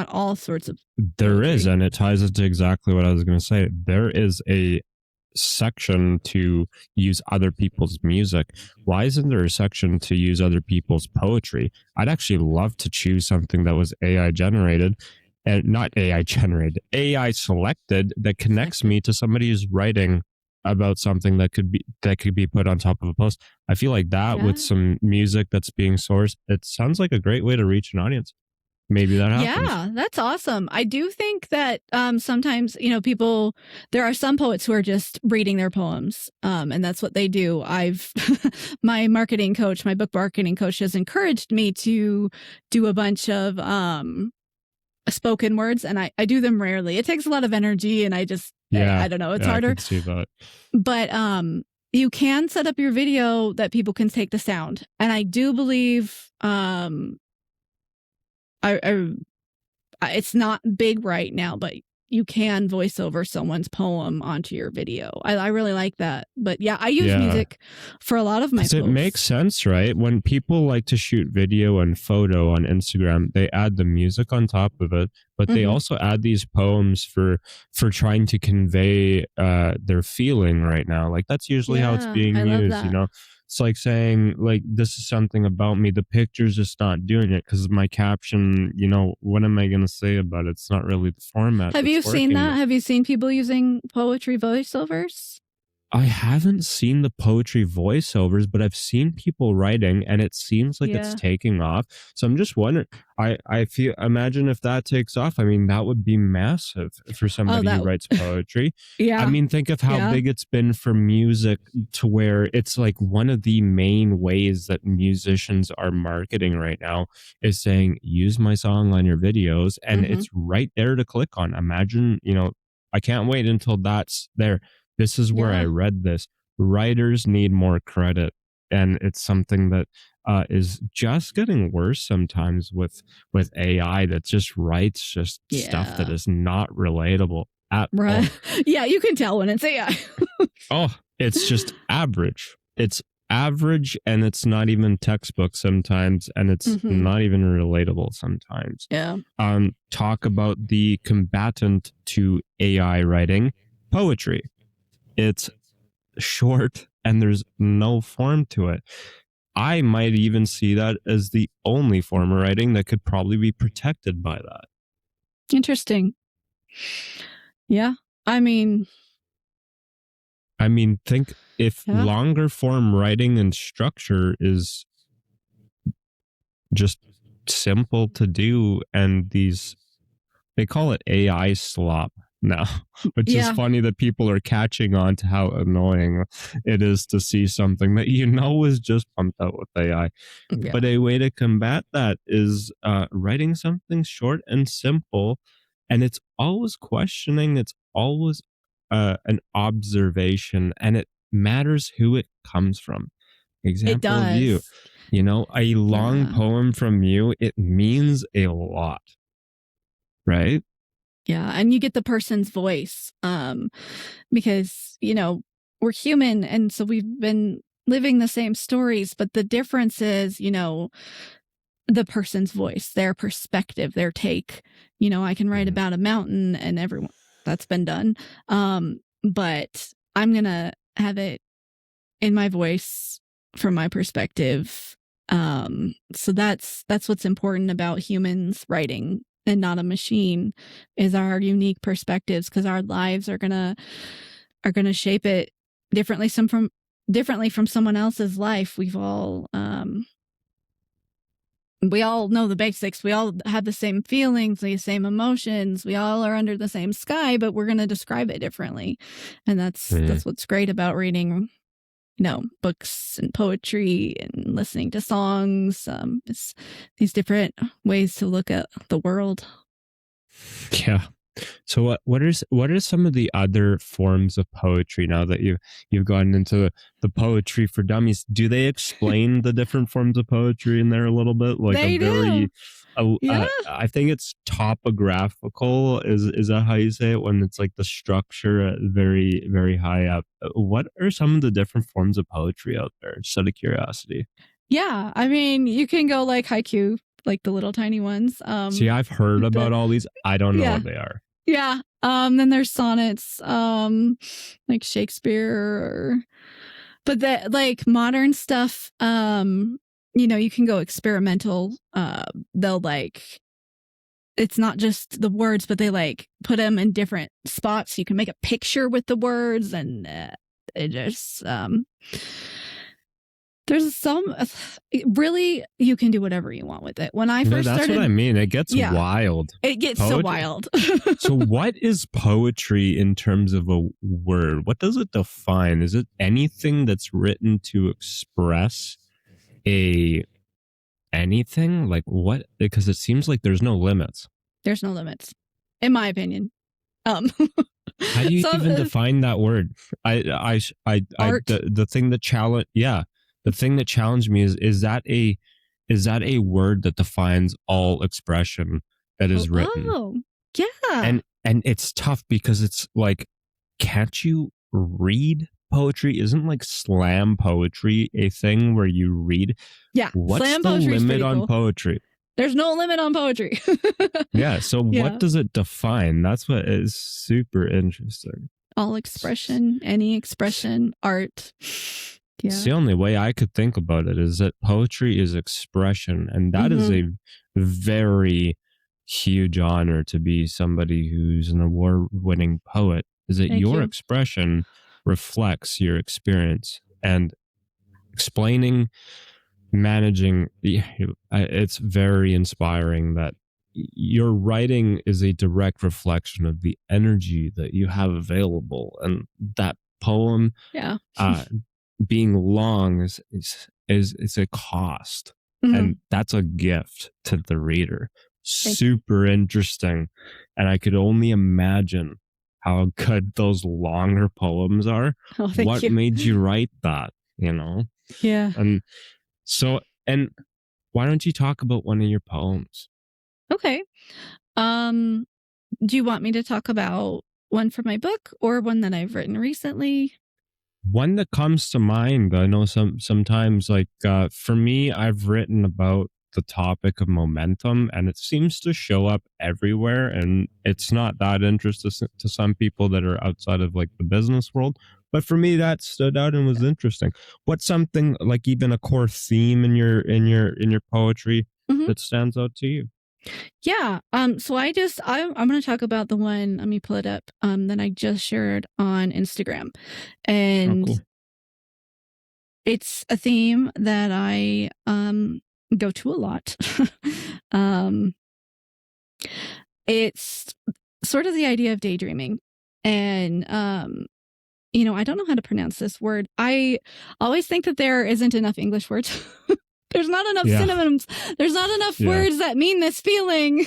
all sorts of poetry. There is, and it ties into exactly what I was going to say. There is a section to use other people's music. Why isn't there a section to use other people's poetry? I'd actually love to choose something that was AI generated, and not AI generated, AI selected, that connects me to somebody who's writing about something that could be put on top of a post. I feel like that with some music that's being sourced, it sounds like a great way to reach an audience. Maybe that happens. Yeah, that's awesome. I do think that sometimes, you know, there are some poets who are just reading their poems, and that's what they do. My book marketing coach has encouraged me to do a bunch of spoken words, and I do them rarely. It takes a lot of energy, and I don't know, it's harder. I can see that. But you can set up your video that people can take the sound, and I do believe it's not big right now, but you can voice over someone's poem onto your video. I really like that. But yeah, I use music for a lot of my posts. It makes sense, right? When people like to shoot video and photo on Instagram, they add the music on top of it, but they also add these poems for trying to convey their feeling right now. Like that's usually how it's being used, you know? It's like saying, like, this is something about me. The picture's just not doing it because my caption, you know, what am I going to say about it? It's not really the format. Have you seen that? Have you seen people using poetry voiceovers? I haven't seen the poetry voiceovers, but I've seen people writing and it seems like it's taking off. So I'm just wondering, imagine if that takes off. I mean, that would be massive for somebody who writes poetry. I mean, think of how big it's been for music, to where it's like one of the main ways that musicians are marketing right now is saying, use my song on your videos. And it's right there to click on. Imagine, you know, I can't wait until that's there. This is where I read this. Writers need more credit. And it's something that is just getting worse sometimes with AI that just writes stuff that is not relatable at all. Yeah, you can tell when it's AI. It's just average. It's average, and it's not even textbook sometimes, and it's not even relatable sometimes. Talk about the combatant to AI writing: poetry. It's short and there's no form to it. I might even see that as the only form of writing that could probably be protected by that. Interesting. Yeah. I mean, think if longer form writing and structure is just simple to do, and they call it AI slop now, which is funny that people are catching on to how annoying it is to see something that is just pumped out with AI. Yeah. But a way to combat that is writing something short and simple, and it's always questioning, it's always an observation, and it matters who it comes from. Example of you. A long poem from you, it means a lot. Right? Yeah. And you get the person's voice because, we're human. And so we've been living the same stories. But the difference is, the person's voice, their perspective, their take. I can write about a mountain and everyone that's been done. But I'm going to have it in my voice from my perspective. So that's what's important about humans writing and not a machine, is our unique perspectives, because our lives are gonna shape it differently from someone else's life. We all know the basics. We all have the same feelings, the same emotions. We all are under the same sky, but we're going to describe it differently. And that's what's great about reading, books and poetry and listening to songs. It's these different ways to look at the world. Yeah. So what are some of the other forms of poetry now that you've gotten into the poetry for dummies? Do they explain the different forms of poetry in there a little bit? Like they do. I think it's topographical. Is that how you say it? When it's like the structure very, very high up. What are some of the different forms of poetry out there? Just out of curiosity. Yeah, you can go like haiku, like the little tiny ones. See, I've heard about all these. I don't know what they are. Yeah. Then there's sonnets, like Shakespeare, but that like modern stuff, you can go experimental. They'll it's not just the words, but they put them in different spots. You can make a picture with the words, and it just, there's some really, you can do whatever you want with it. When I first started, that's what I mean. It gets wild. It gets so wild. So what is poetry in terms of a word? What does it define? Is it anything that's written to express anything? Like what? Because it seems like there's no limits. There's no limits, in my opinion. How do you even define that word? The thing that the thing that challenged me is that a word that defines all expression that is written? Oh, yeah. And it's tough because it's like, can't you read poetry? Isn't like slam poetry a thing where you read? Yeah. What's slam the limit on poetry? There's no limit on poetry. Yeah. So what does it define? That's what is super interesting. All expression, any expression, art. Yeah. It's the only way I could think about it, is that poetry is expression. And that is a very huge honor to be somebody who's an award-winning poet, is that your expression reflects your experience. And explaining, managing, it's very inspiring that your writing is a direct reflection of the energy that you have available. And that poem, being long is a cost, and that's a gift to the reader. Super interesting. And I could only imagine how good those longer poems are. What made you write that? Yeah. And why don't you talk about one of your poems? Okay. Do you want me to talk about one from my book or one that I've written recently? One that comes to mind. I know sometimes, like for me, I've written about the topic of momentum, and it seems to show up everywhere, and it's not that interesting to some people that are outside of like the business world. But for me, that stood out and was interesting. What's something like even a core theme in your poetry that stands out to you? Yeah. So I'm going to talk about the one. Let me pull it up. That I just shared on Instagram, and cool. it's a theme that I go to a lot. It's sort of the idea of daydreaming, and I don't know how to pronounce this word. I always think that there isn't enough English words. There's not enough synonyms. There's not enough words that mean this feeling.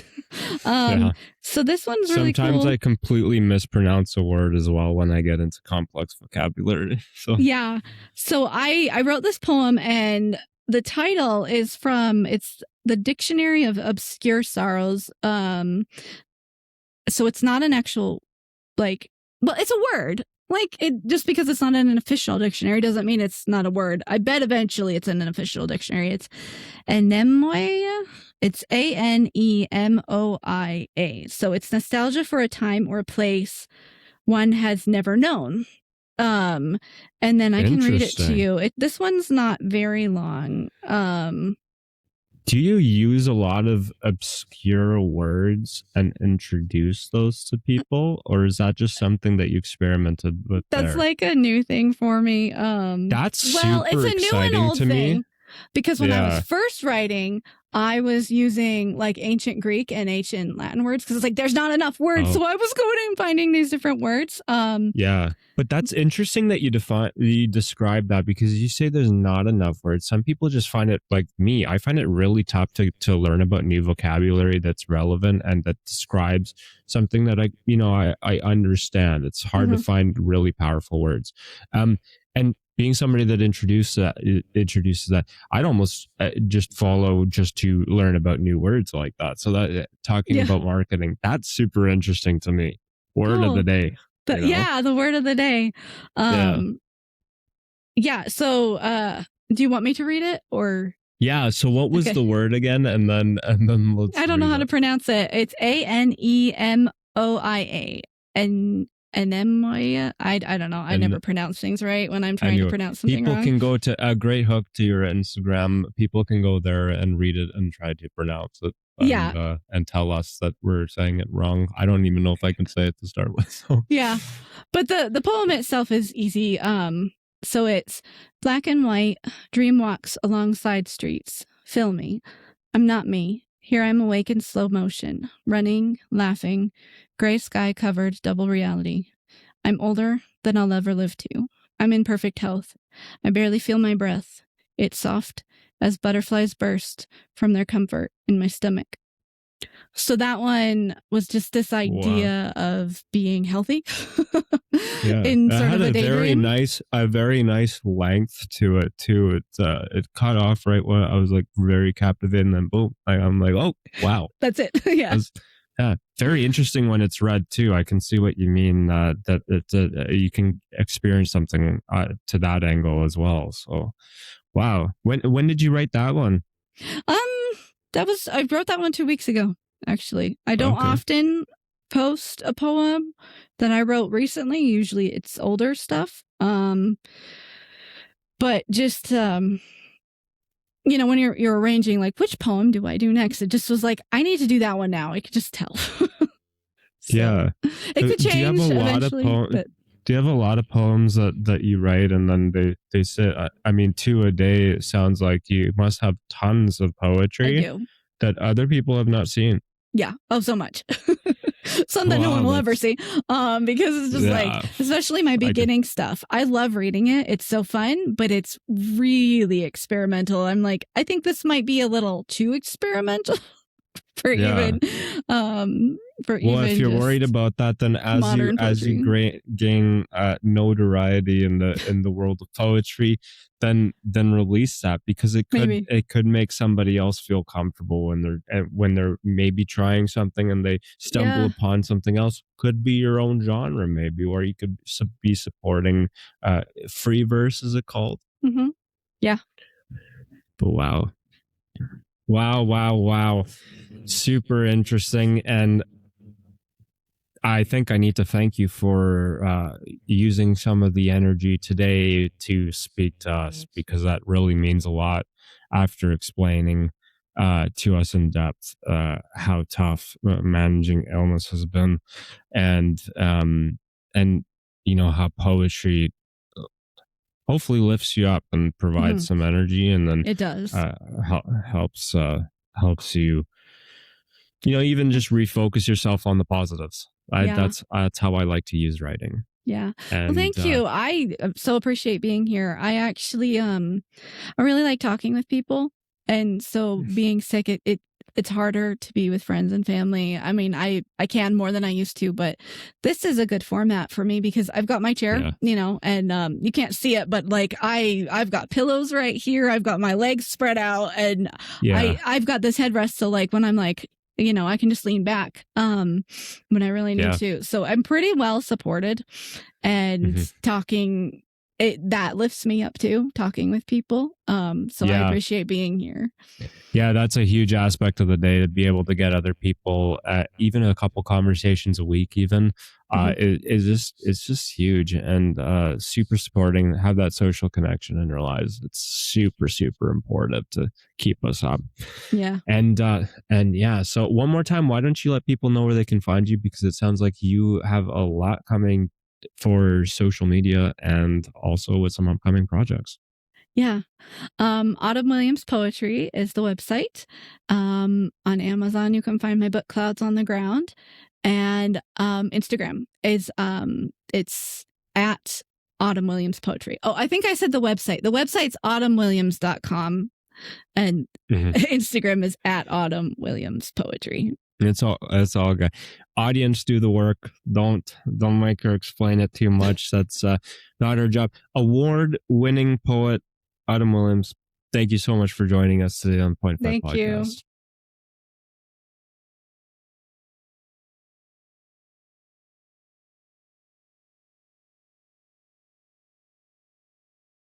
So this one's really cool. Sometimes I completely mispronounce a word as well when I get into complex vocabulary. So yeah. So I wrote this poem, and the title is it's the Dictionary of Obscure Sorrows. So it's not an actual, it's a word. Just because it's not in an official dictionary doesn't mean it's not a word. I bet eventually it's in an official dictionary. It's anemoia. It's Anemoia. So it's nostalgia for a time or a place one has never known. And then I can read it to you. This one's not very long. Do you use a lot of obscure words and introduce those to people, or is that just something that you experimented with? That's like a new thing for me. That's super it's a exciting new and old to thing. Me. Because when I was first writing, I was using ancient Greek and ancient Latin words because it's there's not enough words. So I was going and finding these different words. But that's interesting that you describe that, because you say there's not enough words. Some people just find it, like me, I find it really tough to learn about new vocabulary that's relevant and that describes something that I understand. It's hard to find really powerful words. And being somebody that introduces that, I'd almost just follow just to learn about new words like that. So that talking about marketing, that's super interesting to me. Word of the day. The word of the day. So do you want me to read it, or? Yeah. So what was the word again? And then let's. I don't know how to pronounce it. It's Anemoia. And anemoia. I don't know. I never pronounce things right when I'm trying to pronounce something wrong. People can go to a great hook to your Instagram. People can go there and read it and try to pronounce it. And tell us that we're saying it wrong. I don't even know if I can say it to start with. So. Yeah, but the poem itself is easy. So it's black and white, dream walks along side streets. Fill me. I'm not me. Here I'm awake in slow motion, running, laughing, gray sky covered, double reality. I'm older than I'll ever live to. I'm in perfect health. I barely feel my breath. It's soft as butterflies burst from their comfort in my stomach. So that one was just this idea of being healthy. In sort of a daydream. A very nice length to it too. It cut off right when I was very captivated, and then boom, I'm like, oh wow, that's it. Yeah. Very interesting when it's read too. I can see what you mean. That you can experience something to that angle as well. So, wow. When did you write that one? I wrote that one 2 weeks ago. Actually, I don't often post a poem that I wrote recently. Usually, it's older stuff. But just when you're arranging which poem do I do next, it just was I need to do that one now. I could just tell. It could change. Do you have a lot of poems? Do you have a lot of poems that you write and then they sit? I mean, 2 a day. It sounds like you must have tons of poetry. I do. That other people have not seen. Yeah. Oh, so much. Some that no one will ever see. Because it's just especially my beginning stuff. I love reading it. It's so fun, but it's really experimental. I'm I think this might be a little too experimental even. If you're worried about that, then as you gain notoriety in the world of poetry, then release that, because it could make somebody else feel comfortable when they're maybe trying something and they stumble upon something else. Could be your own genre maybe, or you could be supporting free verse, is it called? Mm-hmm. Yeah. But wow, super interesting. And I think I need to thank you for using some of the energy today to speak to us, because that really means a lot after explaining to us in depth how tough managing illness has been, and how poetry hopefully lifts you up and provides some energy, and then It does. helps you, even just refocus yourself on the positives. That's how I like to use writing. Yeah. Well, thank you. I so appreciate being here. I actually, I really like talking with people. And so being sick, it's harder to be with friends and family. I mean, I can more than I used to, but this is a good format for me because I've got my chair, and you can't see it, but like I've got pillows right here. I've got my legs spread out, and I've got this headrest. So like when I'm like, I can just lean back when I really need to. So I'm pretty well supported, and talking, that lifts me up too, talking with people. So I appreciate being here. Yeah, that's a huge aspect of the day, to be able to get other people, even a couple conversations a week, even it's just huge, and super supporting. Have that social connection in your lives. It's super, super important to keep us up. Yeah. And yeah. So one more time, why don't you let people know where they can find you? Because it sounds like you have a lot coming for social media, and also with some upcoming projects. Yeah. Autumn Williams Poetry is the website. On Amazon, you can find my book Clouds on the Ground, and Instagram is it's at Autumn Williams Poetry. Oh, I think I said the website. The website's autumnwilliams.com, and Instagram is at Autumn Williams Poetry. It's all good. Audience, do the work. Don't make her explain it too much. That's not her job. Award-winning poet Autumn Williams, thank you so much for joining us today on POINT5 Podcast. Thank you.